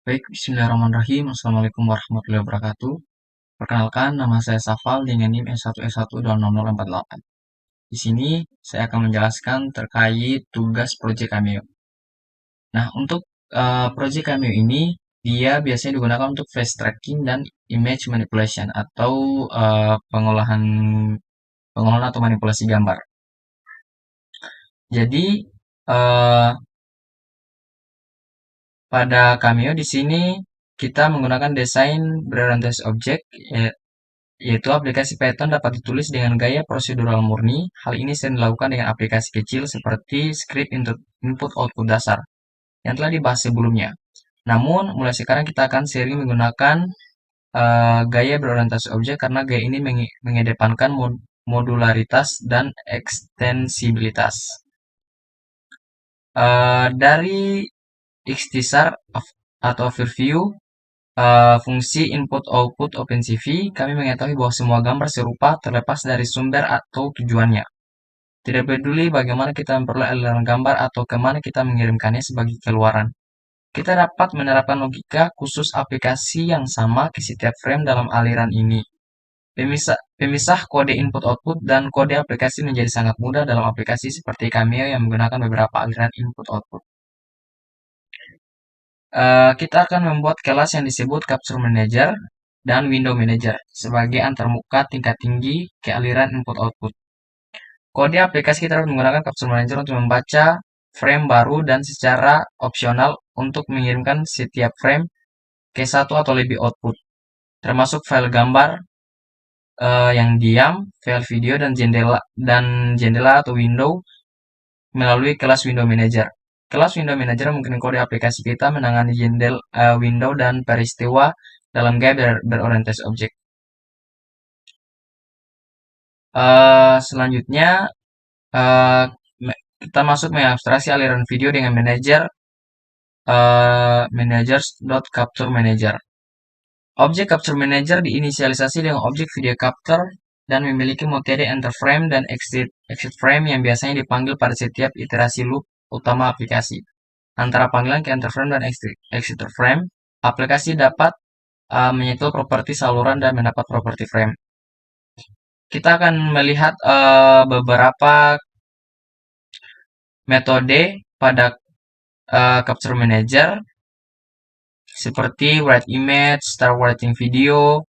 Baik, bismillahirrahmanirrahim. Assalamualaikum warahmatullahi wabarakatuh. Perkenalkan, nama saya Safal dengan NIM S1S1200048. Di sini saya akan menjelaskan terkait tugas Project Cameo. Nah, untuk Project Cameo ini dia biasanya digunakan untuk face tracking dan image manipulation atau pengolahan atau manipulasi gambar. Jadi eh, pada Cameo di sini kita menggunakan desain berorientasi objek, yaitu aplikasi Python dapat ditulis dengan gaya prosedural murni. Hal ini sering dilakukan dengan aplikasi kecil seperti script input-output dasar yang telah dibahas sebelumnya. Namun, mulai sekarang kita akan sering menggunakan gaya berorientasi objek karena gaya ini mengedepankan modularitas dan ekstensibilitas. Dari ikhtisar atau overview fungsi input-output OpenCV, kami mengetahui bahwa semua gambar serupa terlepas dari sumber atau tujuannya. Tidak peduli bagaimana kita memperoleh aliran gambar atau kemana kita mengirimkannya sebagai keluaran. Kita dapat menerapkan logika khusus aplikasi yang sama ke setiap frame dalam aliran ini. Pemisah kode input-output dan kode aplikasi menjadi sangat mudah dalam aplikasi seperti Cameo yang menggunakan beberapa aliran input-output. Kita akan membuat kelas yang disebut Capture Manager dan Window Manager sebagai antarmuka tingkat tinggi ke aliran input-output. Kode aplikasi kita dapat menggunakan Capture Manager untuk membaca frame baru dan secara opsional untuk mengirimkan setiap frame ke satu atau lebih output, termasuk file gambar yang diam, file video dan jendela atau window melalui kelas Window Manager. Kelas Window Manager mungkin kode aplikasi kita menangani window dan peristiwa dalam gaya berorientasi objek. Selanjutnya uh, kita masuk mengabstraksi aliran video dengan managers.capture manager. Objek capture manager diinisialisasi dengan objek video capture dan memiliki metode enter frame dan exit frame yang biasanya dipanggil pada setiap iterasi loop utama aplikasi. Antara panggilan ke enter frame dan exit frame, aplikasi dapat menyetel properti saluran dan mendapat properti frame. Kita akan melihat beberapa metode pada Capture Manager seperti write image, start writing video,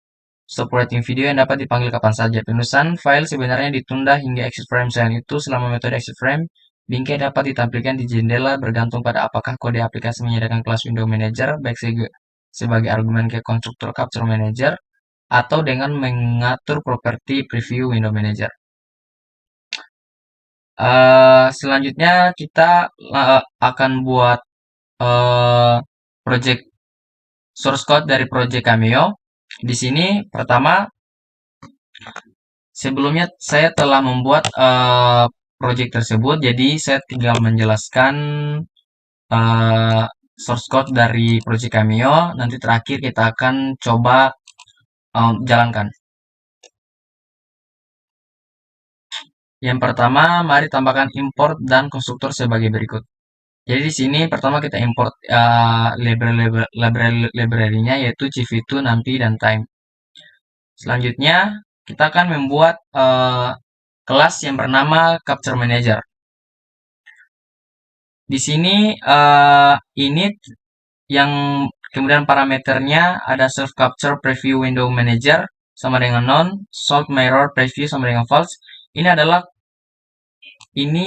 stop writing video yang dapat dipanggil kapan saja. Penulisan file sebenarnya ditunda hingga exit frame. Selain itu, selama metode exit frame, bingkai dapat ditampilkan di jendela bergantung pada apakah kode aplikasi menyediakan kelas Window Manager baik sebagai argumen ke konstruktor Capture Manager atau dengan mengatur properti preview Window Manager. Selanjutnya kita akan buat project source code dari project Cameo. Di sini pertama, sebelumnya saya telah membuat project tersebut, jadi saya tinggal menjelaskan source code dari project Cameo. Nanti terakhir kita akan coba jalankan. Yang pertama, mari tambahkan import dan konstruktor sebagai berikut. Jadi di sini pertama kita import library-nya yaitu CV2, NumPy, dan Time. Selanjutnya kita akan membuat kelas yang bernama Capture Manager. Di sini init yang kemudian parameternya ada self capture preview window manager sama dengan none, salt mirror preview sama dengan false. Ini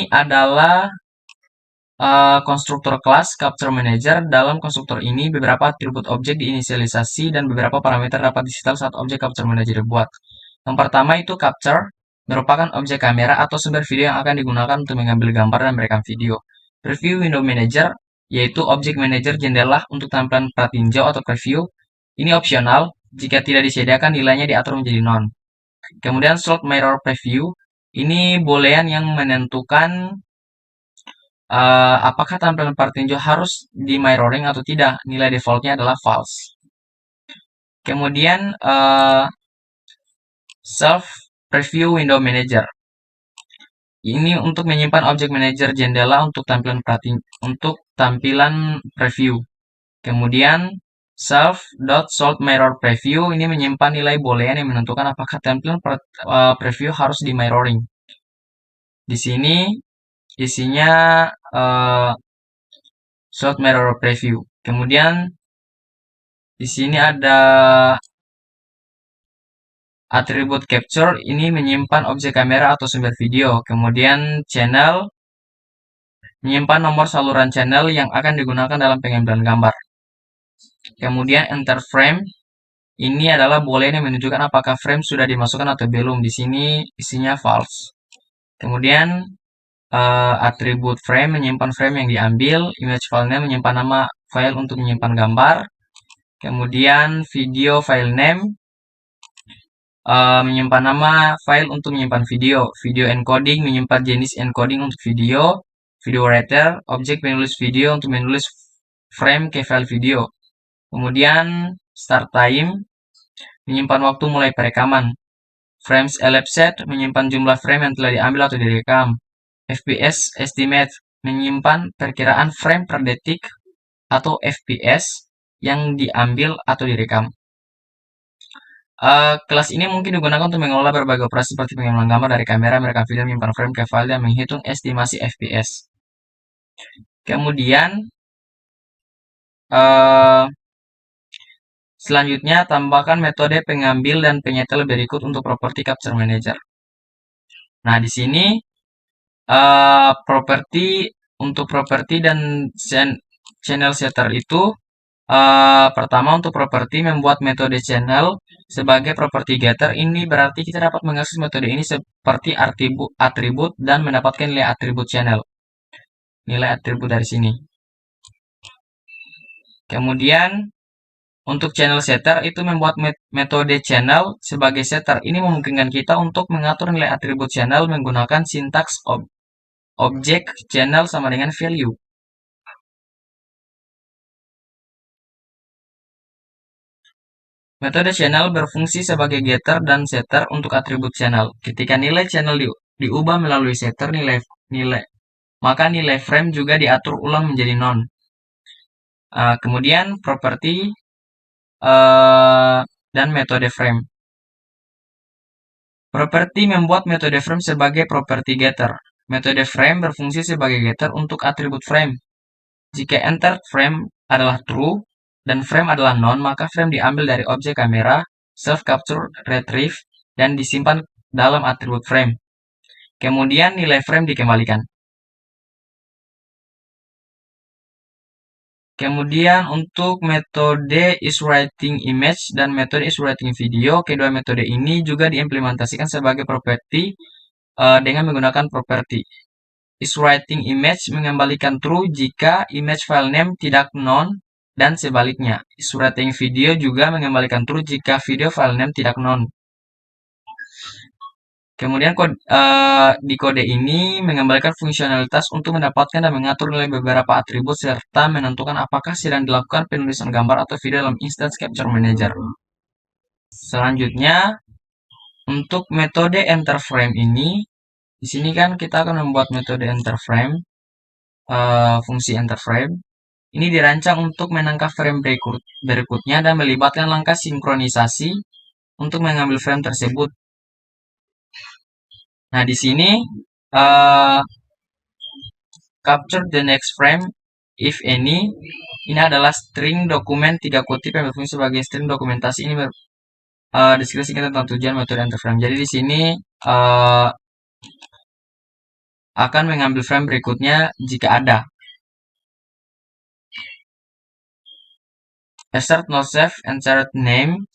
adalah konstruktor kelas Capture Manager. Dalam konstruktor ini beberapa atribut objek diinisialisasi dan beberapa parameter dapat disetel saat objek Capture Manager dibuat. Yang pertama itu capture, merupakan objek kamera atau sumber video yang akan digunakan untuk mengambil gambar dan merekam video. Preview Window Manager, yaitu objek manager jendela untuk tampilan pratinjau atau preview. Ini opsional, jika tidak disediakan nilainya diatur menjadi none. Kemudian Slot Mirror Preview, ini boolean yang menentukan apakah tampilan pratinjau harus di mirroring atau tidak. Nilai defaultnya adalah false. Kemudian Self Preview Window Manager. Ini untuk menyimpan objek manager jendela untuk tampilan preview. Kemudian self.SaltMirrorPreview ini menyimpan nilai boolean yang menentukan apakah tampilan preview harus di mirroring. Di sini isinya SaltMirrorPreview. Kemudian di sini ada atribut capture, ini menyimpan objek kamera atau sumber video. Kemudian channel menyimpan nomor saluran channel yang akan digunakan dalam pengambilan gambar. Kemudian enter frame, ini adalah boolean yang menunjukkan apakah frame sudah dimasukkan atau belum. Di sini isinya false. Kemudian atribut frame menyimpan frame yang diambil, image file name menyimpan nama file untuk menyimpan gambar. Kemudian video file name menyimpan nama file untuk menyimpan video. Video encoding menyimpan jenis encoding untuk video. Video writer, objek penulis video untuk menulis frame ke file video. Kemudian start time menyimpan waktu mulai perekaman. Frames elapsed menyimpan jumlah frame yang telah diambil atau direkam. FPS estimate menyimpan perkiraan frame per detik atau FPS yang diambil atau direkam. Kelas ini mungkin digunakan untuk mengelola berbagai operasi seperti pengambilan gambar dari kamera, merekam video, menyimpan frame ke file, dan menghitung estimasi FPS. Kemudian selanjutnya tambahkan metode pengambil dan penyetel berikut untuk properti Capture Manager. Nah, di sini untuk properti dan channel setter itu pertama untuk properti membuat metode channel sebagai property getter. Ini berarti kita dapat mengakses metode ini seperti atribut dan mendapatkan nilai atribut channel. Nilai atribut dari sini. Kemudian untuk channel setter itu membuat metode channel sebagai setter. Ini memungkinkan kita untuk mengatur nilai atribut channel menggunakan sintaks objek channel sama dengan value. Metode channel berfungsi sebagai getter dan setter untuk atribut channel. Ketika nilai channel diubah melalui setter, maka nilai frame juga diatur ulang menjadi none. Kemudian properti dan metode frame. Properti membuat metode frame sebagai property getter. Metode frame berfungsi sebagai getter untuk atribut frame. Jika entered frame adalah true dan frame adalah none, maka frame diambil dari objek kamera, self capture, retrieve, dan disimpan dalam atribut frame. Kemudian nilai frame dikembalikan. Kemudian untuk metode isWritingImage dan metode isWritingVideo, kedua metode ini juga diimplementasikan sebagai properti dengan menggunakan properti. isWritingImage mengembalikan true jika image file name tidak none dan sebaliknya. isWritingVideo juga mengembalikan true jika video file name tidak none. Kemudian di kode ini mengembalikan fungsionalitas untuk mendapatkan dan mengatur nilai beberapa atribut serta menentukan apakah sedang dilakukan penulisan gambar atau video dalam instance Capture Manager. Selanjutnya, untuk metode enter frame ini, di sini kan kita akan membuat metode enter frame, fungsi enter frame. Ini dirancang untuk menangkap frame berikutnya dan melibatkan langkah sinkronisasi untuk mengambil frame tersebut. Nah, di sini capture the next frame if any. Ini adalah string dokumen 3 kutip yang berfungsi sebagai string dokumentasi. Ini deskripsi tentang tujuan metode enter frame. Jadi di sini akan mengambil frame berikutnya jika ada. Assert not save insert name.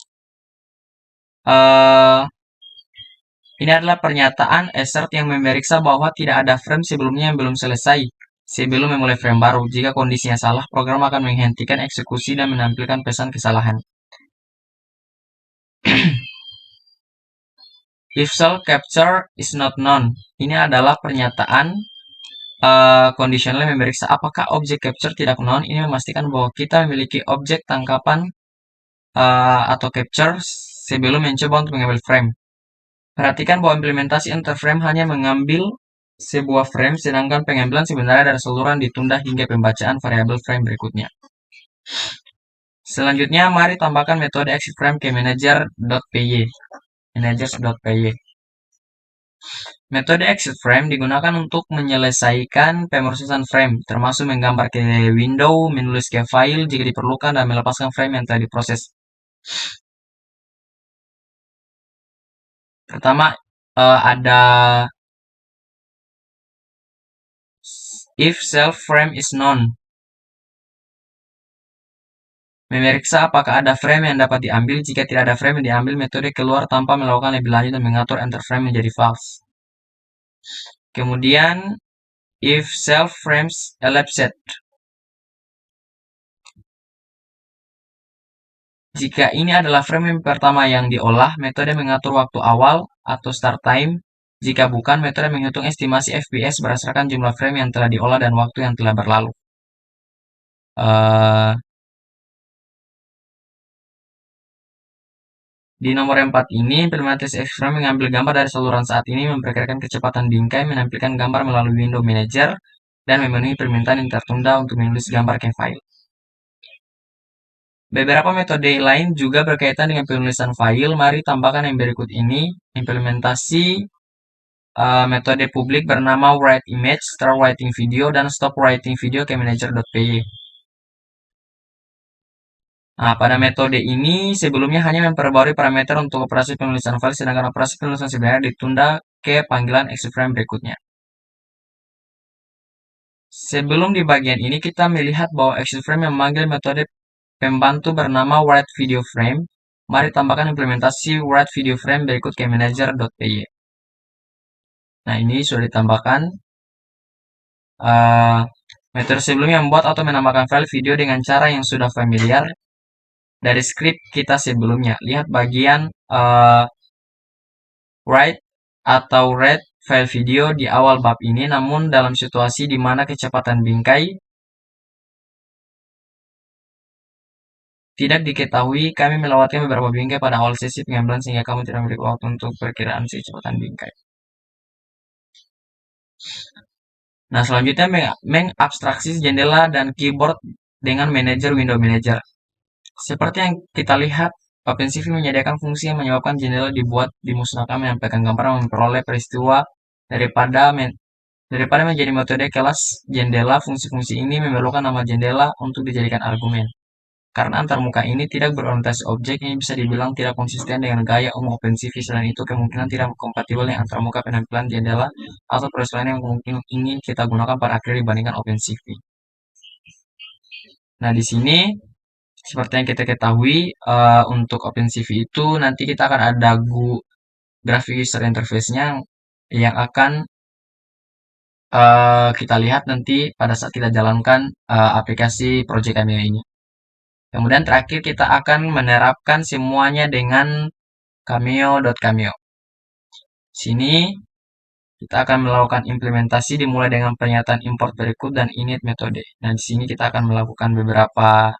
Ini adalah pernyataan assert yang memeriksa bahwa tidak ada frame sebelumnya yang belum selesai sebelum memulai frame baru. Jika kondisinya salah, program akan menghentikan eksekusi dan menampilkan pesan kesalahan. If self capture is not known, ini adalah pernyataan conditional yang memeriksa apakah objek capture tidak known. Ini memastikan bahwa kita memiliki objek tangkapan atau capture sebelum mencoba untuk mengambil frame. Perhatikan bahwa implementasi enter frame hanya mengambil sebuah frame, sedangkan pengambilan sebenarnya dari saluran ditunda hingga pembacaan variabel frame berikutnya. Selanjutnya, mari tambahkan metode exit frame ke manager.py. Managers.py. Metode exit frame digunakan untuk menyelesaikan pemrosesan frame, termasuk menggambar ke window, menulis ke file jika diperlukan, dan melepaskan frame yang telah diproses. Pertama, ada if self frame is known. Memeriksa apakah ada frame yang dapat diambil. Jika tidak ada frame yang diambil, metode keluar tanpa melakukan lebih lanjut dan mengatur enter frame menjadi false. Kemudian, if self frames elapsed. Jika ini adalah frame pertama yang diolah, metode mengatur waktu awal atau start time. Jika bukan, metode menghitung estimasi FPS berdasarkan jumlah frame yang telah diolah dan waktu yang telah berlalu. Di nomor 4 ini, implementasi X-Frame mengambil gambar dari saluran saat ini, memperkirakan kecepatan bingkai, menampilkan gambar melalui window manager, dan memenuhi permintaan yang tertunda untuk menulis gambar ke file. Beberapa metode lain juga berkaitan dengan penulisan file. Mari tambahkan yang berikut ini. Implementasi metode publik bernama write image, start writing video, dan stop writing video ke manager.py. Nah, pada metode ini sebelumnya hanya memperbarui parameter untuk operasi penulisan file, sedangkan operasi penulisan sebenarnya ditunda ke panggilan exit frame berikutnya. Sebelum di bagian ini kita melihat bahwa exit frame memanggil metode pembantu bernama write video frame. Mari tambahkan implementasi write video frame berikut ke manager.py. Nah, ini sudah ditambahkan. Metode sebelumnya membuat atau menambahkan file video dengan cara yang sudah familiar dari script kita sebelumnya. Lihat bagian write atau read file video di awal bab ini, namun dalam situasi di mana kecepatan bingkai tidak diketahui, kami melewati beberapa bingkai pada awal sesi pengambilan sehingga kamu tidak memiliki waktu untuk perkiraan kecepatan bingkai. Nah, selanjutnya mengabstraksi jendela dan keyboard dengan manager window manager. Seperti yang kita lihat, OpenCV menyediakan fungsi yang menyebabkan jendela dibuat, dimusnahkan, menyampaikan gambar, memperoleh peristiwa daripada menjadi metode kelas jendela. Fungsi-fungsi ini memerlukan nama jendela untuk dijadikan argumen. Karena antarmuka ini tidak berorientasi objek, ini bisa dibilang tidak konsisten dengan gaya umum OpenCV. Selain itu, kemungkinan tidak kompatibel dengan antarmuka penampilan jendela atau peristiwa yang mungkin ingin kita gunakan pada akhir dibandingkan OpenCV. Nah, di sini seperti yang kita ketahui, untuk OpenCV itu nanti kita akan ada graphic user interface-nya yang akan kita lihat nanti pada saat kita jalankan aplikasi Project Cameo ini. Kemudian terakhir kita akan menerapkan semuanya dengan cameo.cameo. Sini kita akan melakukan implementasi dimulai dengan pernyataan import berikut dan init metode. Nah, di sini kita akan melakukan beberapa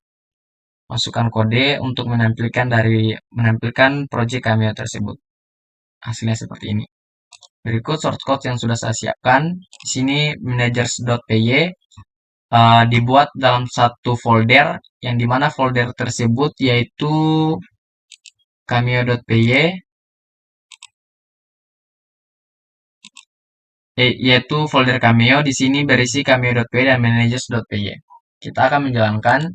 masukkan kode untuk menampilkan project Cameo tersebut. Hasilnya seperti ini. Berikut shortcode yang sudah saya siapkan. Di sini managers.py dibuat dalam satu folder, yang dimana folder tersebut yaitu cameo.py, yaitu folder cameo. Di sini berisi cameo.py dan managers.py. Kita akan menjalankan.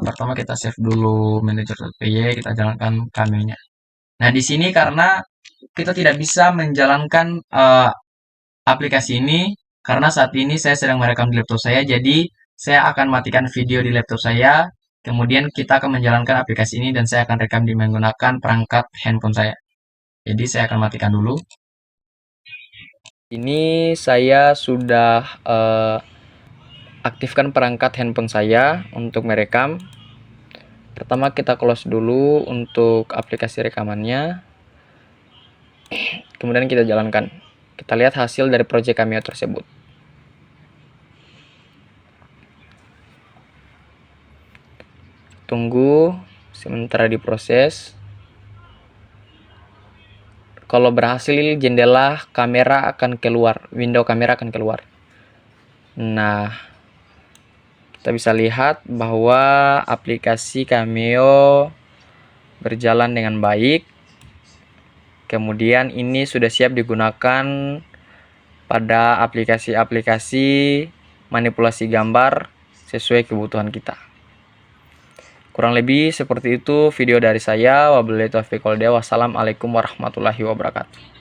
Pertama kita save dulu manager.py, kita jalankan cameo-nya. Nah, di sini karena kita tidak bisa menjalankan aplikasi ini karena saat ini saya sedang merekam di laptop saya, jadi saya akan matikan video di laptop saya, kemudian kita akan menjalankan aplikasi ini dan saya akan rekam menggunakan perangkat handphone saya. Jadi saya akan matikan dulu. Ini saya sudah aktifkan perangkat handphone saya untuk merekam. Pertama kita close dulu untuk aplikasi rekamannya. Kemudian kita jalankan. Kita lihat hasil dari project Cameo tersebut. Tunggu sementara diproses. Kalau berhasil, jendela kamera akan keluar, window kamera akan keluar. Nah, Kita bisa lihat bahwa aplikasi Cameo berjalan dengan baik. Kemudian ini sudah siap digunakan pada aplikasi-aplikasi manipulasi gambar sesuai kebutuhan kita. Kurang lebih seperti itu video dari saya. Wabillahi taufiq wal hidayah. Wassalamualaikum warahmatullahi wabarakatuh.